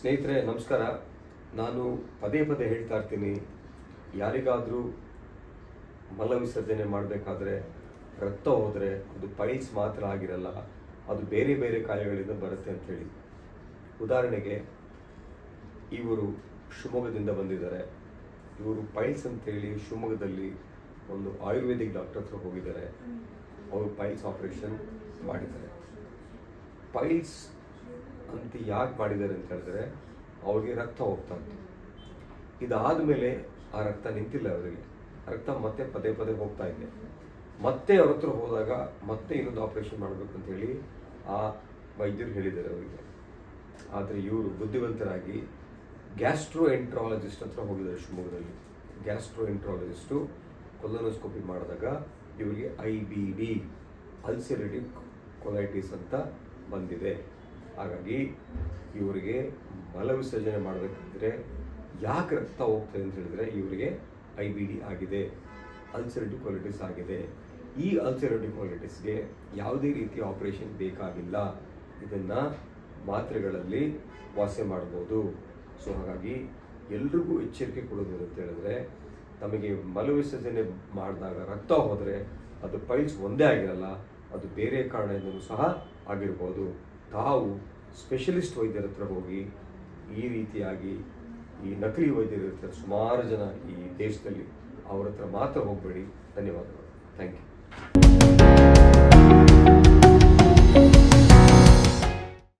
ಸ್ನೇಹಿತರೆ ನಮಸ್ಕಾರ. ನಾನು ಪದೇ ಪದೇ ಹೇಳ್ತಾ ಇರ್ತೀನಿ, ಯಾರಿಗಾದರೂ ಮಲ ವಿಸರ್ಜನೆ ಮಾಡಬೇಕಾದ್ರೆ ರಕ್ತ ಹೋದರೆ ಅದು ಪೈಲ್ಸ್ ಮಾತ್ರ ಆಗಿರಲ್ಲ, ಅದು ಬೇರೆ ಬೇರೆ ಕಾಯಿಲೆಗಳಿಂದ ಬರುತ್ತೆ ಅಂಥೇಳಿ. ಉದಾಹರಣೆಗೆ ಇವರು ಶಿವಮೊಗ್ಗದಿಂದ ಬಂದಿದ್ದಾರೆ. ಇವರು ಪೈಲ್ಸ್ ಅಂತೇಳಿ ಶಿವಮೊಗ್ಗದಲ್ಲಿ ಒಂದು ಆಯುರ್ವೇದಿಕ್ ಡಾಕ್ಟರ್ ಹತ್ರ ಹೋಗಿದ್ದಾರೆ. ಅವರು ಪೈಲ್ಸ್ ಆಪರೇಷನ್ ಮಾಡಿದ್ದಾರೆ. ಪೈಲ್ಸ್ ಅಂತ ಯಾಕೆ ಮಾಡಿದ್ದಾರೆ ಅಂತ ಹೇಳಿದ್ರೆ ಅವ್ರಿಗೆ ರಕ್ತ ಹೋಗ್ತಾ ಇತ್ತು. ಇದಾದ ಮೇಲೆ ಆ ರಕ್ತ ನಿಂತಿಲ್ಲ, ಅವರಿಗೆ ರಕ್ತ ಮತ್ತೆ ಪದೇ ಪದೇ ಹೋಗ್ತಾ ಇದೆ. ಮತ್ತೆ ಅವ್ರ ಹತ್ರ ಹೋದಾಗ ಮತ್ತೆ ಇನ್ನೊಂದು ಆಪರೇಷನ್ ಮಾಡಬೇಕು ಅಂತ ಹೇಳಿ ಆ ವೈದ್ಯರು ಹೇಳಿದ್ದಾರೆ ಅವರಿಗೆ. ಆದರೆ ಇವರು ಬುದ್ಧಿವಂತರಾಗಿ ಗ್ಯಾಸ್ಟ್ರೋ ಎಂಟ್ರಾಲಜಿಸ್ಟ್ ಹತ್ರ ಹೋಗಿದ್ದಾರೆ ಶಿವಮೊಗ್ಗದಲ್ಲಿ. ಗ್ಯಾಸ್ಟ್ರೋ ಎಂಟ್ರಾಲಜಿಸ್ಟು ಕೊಲೊನೋಸ್ಕೋಪಿ ಮಾಡಿದಾಗ ಇವರಿಗೆ IBD ಅಲ್ಸರೇಟಿವ್ ಕೊಲೈಟಿಸ್ ಅಂತ ಬಂದಿದೆ. ಹಾಗಾಗಿ ಇವರಿಗೆ ಮಲ ವಿಸರ್ಜನೆ ಮಾಡಬೇಕಂದ್ರೆ ಯಾಕೆ ರಕ್ತ ಹೋಗ್ತದೆ ಅಂತ ಹೇಳಿದ್ರೆ ಇವರಿಗೆ IBD ಆಗಿದೆ, ಅಲ್ಸರೇಟಿವ್ ಕೊಲೈಟಿಸ್ ಆಗಿದೆ. ಈ ಅಲ್ಸರೇಟಿವ್ ಕೊಲೈಟಿಸ್ಗೆ ಯಾವುದೇ ರೀತಿಯ ಆಪರೇಷನ್ ಬೇಕಾಗಿಲ್ಲ, ಇದನ್ನು ಮಾತ್ರೆಗಳಲ್ಲಿ ವಾಸಿ ಮಾಡ್ಬೋದು. ಸೊ ಹಾಗಾಗಿ ಎಲ್ರಿಗೂ ಎಚ್ಚರಿಕೆ ಕೊಡೋದು ಅಂತ ಹೇಳಿದ್ರೆ, ತಮಗೆ ಮಲ ವಿಸರ್ಜನೆ ಮಾಡಿದಾಗ ರಕ್ತ ಹೋದರೆ ಅದು ಪೈಲ್ಸ್ ಒಂದೇ ಆಗಿರಲ್ಲ, ಅದು ಬೇರೆ ಕಾರಣದಿಂದಲೂ ಸಹ ಆಗಿರ್ಬೋದು. ತಾವು ಸ್ಪೆಷಲಿಸ್ಟ್ ವೈದ್ಯರ ಹತ್ರ ಹೋಗಿ ಈ ರೀತಿಯಾಗಿ ಈ ನಕಲಿ ವೈದ್ಯರು ಇರ್ತಾರೆ ಸುಮಾರು ಜನ ಈ ದೇಶದಲ್ಲಿ, ಅವ್ರ ಹತ್ರ ಮಾತ್ರ ಹೋಗಬೇಡಿ. ಧನ್ಯವಾದಗಳು. Thank you.